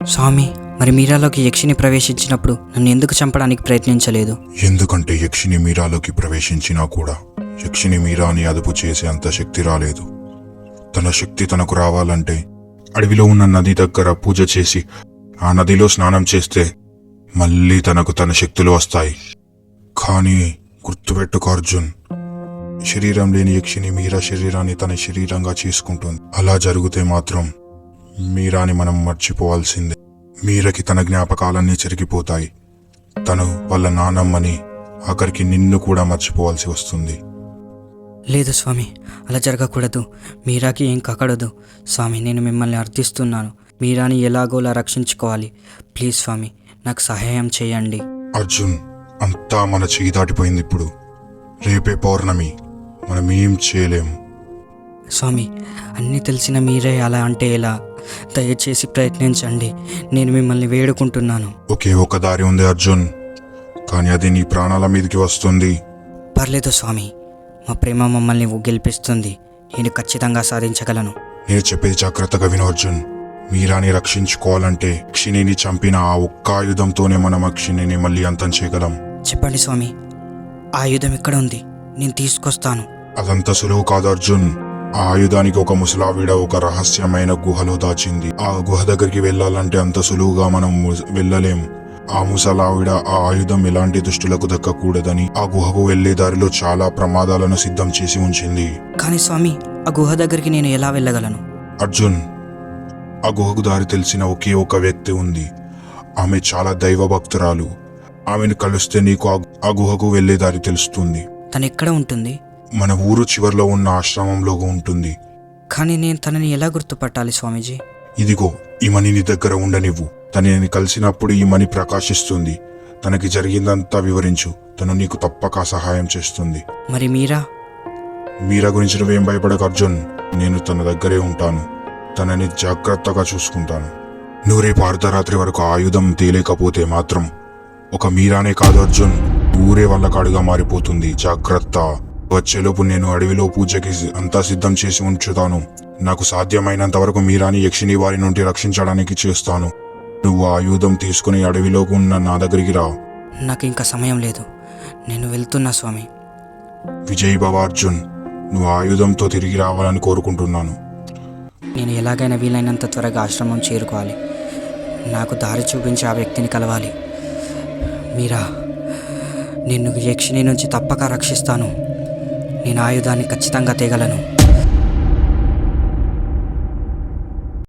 స్వామి, మరి మీరాలోకి యక్షిని ప్రవేశించినప్పుడు నన్ను ఎందుకు చంపడానికి ప్రయత్నించలేదు? ఎందుకంటే యక్షిని మీరాలోకి ప్రవేశించినా కూడా యక్షిని మీరాని అదుపు చేసే అంత శక్తి రాలేదు. తన శక్తి తనకు రావాలంటే అడవిలో ఉన్న నది దగ్గర పూజ చేసి ఆ నదిలో స్నానం చేస్తే మళ్ళీ తనకు తన శక్తులు వస్తాయి. కానీ గుర్తుపెట్టుకో అర్జున్, శరీరం లేని యక్షిని మీరా శరీరాన్ని తన శరీరంగా చేసుకుంటుంది. అలా జరిగితే మాత్రం మీరాని మనం మర్చిపోవాల్సిందే. మీరకి తన జ్ఞాపకాలన్నీ చెరిగిపోతాయి. తను వాళ్ళ నానమ్మని, ఆఖరికి నిన్ను కూడా మర్చిపోవాల్సి వస్తుంది. లేదు స్వామి, అలా జరగకూడదు. మీరాకి ఏం కాకూడదు. స్వామి, నేను మిమ్మల్ని అర్థిస్తున్నాను. మీరాని ఎలాగోలా రక్షించుకోవాలి. ప్లీజ్ స్వామి, నాకు సహాయం చేయండి. అర్జున్, అంతా మన చెయ్యి దాటిపోయింది. ఇప్పుడు రేపే పౌర్ణమి, మనం ఏం చేయలేము. స్వామి, అన్నీ తెలిసిన మీరే అలా అంటే ఎలా? దయచేసి ప్రయత్నించండి. నేను మిమ్మల్ని వేడుకుంటున్నాను. ఒకే ఒక దారి ఉంది అర్జున్, కానీ అది నీ ప్రాణాల మీదకి వస్తుంది. పర్లేదు స్వామి, మా ప్రేమ మమ్మల్ని గెలిపిస్తుంది. నేను ఖచ్చితంగా సాధించగలను. నేను చెప్పేది జాగ్రత్తగా విను అర్జున్. మీరాని రక్షించుకోవాలంటే యక్షిణిని చంపిన ఆ ఒక్క ఆయుధంతోనే మనం యక్షిణిని మళ్ళీ అంతం చేయగలం. చెప్పండి స్వామి, ఆ ఆయుధం ఎక్కడ ఉంది? నేను తీసుకొస్తాను. అదంత సులువు కాదు అర్జున్. ఆ ఆయుధానికి ఒక ముసలావిడ ఒక రహస్యమైన గుహలో దాచింది. ఆ గుహ దగ్గరికి వెళ్ళాలంటే అంత సులువుగా మనం వెళ్ళలేం. ఆ ముసలావిడ ఆ ఆయుధం ఎలాంటి దుష్టులకు దక్కకూడదని ఆ గుహకు వెళ్లే దారిలో చాలా ప్రమాదాలను సిద్ధం చేసి ఉంచింది. కానీ స్వామి, ఆ గుహ దగ్గరికి నేను ఎలా వెళ్ళగలను? అర్జున్, ఆ గుహకు దారి తెలిసిన ఒకే ఒక వ్యక్తి ఉంది. ఆమె చాలా దైవ భక్తురాలు. ఆమెను కలిస్తే నీకు ఆ గుహకు వెళ్లే దారి తెలుస్తుంది. తను ఎక్కడ ఉంటుంది? మన ఊరు చివర్లో ఉన్న ఆశ్రమంలో ఉంటుంది. కానీ నేను తనని ఎలా గుర్తుపట్టాలి స్వామీజీ? ఇదిగో ఈ మణి నీ దగ్గర ఉండనివ్వు. తనని కలిసినప్పుడు ఈ మణి ప్రకాశిస్తుంది. తనకి జరిగిందంతా వివరించు. తను నీకు తప్పక సహాయం చేస్తుంది. మరి మీరా గురించి నువ్వేం భయపడకు అర్జున్. నేను తన దగ్గరే ఉంటాను. తనని జాగ్రత్తగా చూసుకుంటాను. నువ్వు రేపు అర్ధరాత్రి వరకు ఆయుధం తేలేకపోతే మాత్రం ఒక మీరానే కాదు అర్జున్, ఊరే వాళ్ళ కాడుగా మారిపోతుంది. జాగ్రత్త. వచ్చేలోపు నేను అడవిలో పూజకి అంతా సిద్ధం చేసి ఉంచుతాను. నాకు సాధ్యమైనంత వరకు మీరాని యక్షిని వారి నుండి రక్షించడానికి చేస్తాను. నువ్వు ఆయుధం తీసుకుని అడవిలోకి ఉన్న నా దగ్గరికి రా. నాకు ఇంకా సమయం లేదు. నేను వెళ్తున్నా స్వామి. విజయ్ బాబా అర్జున్, నువ్వు ఆయుధంతో తిరిగి రావాలని కోరుకుంటున్నాను. నేను ఎలాగైనా వీలైనంత త్వరగా ఆశ్రమం చేరుకోవాలి. నాకు దారి చూపించి ఆ వ్యక్తిని కలవాలి. మీరా, నిన్ను యక్షిని నుంచి తప్పక రక్షిస్తాను. నేను ఆయుధాన్ని ఖచ్చితంగా తేగలను.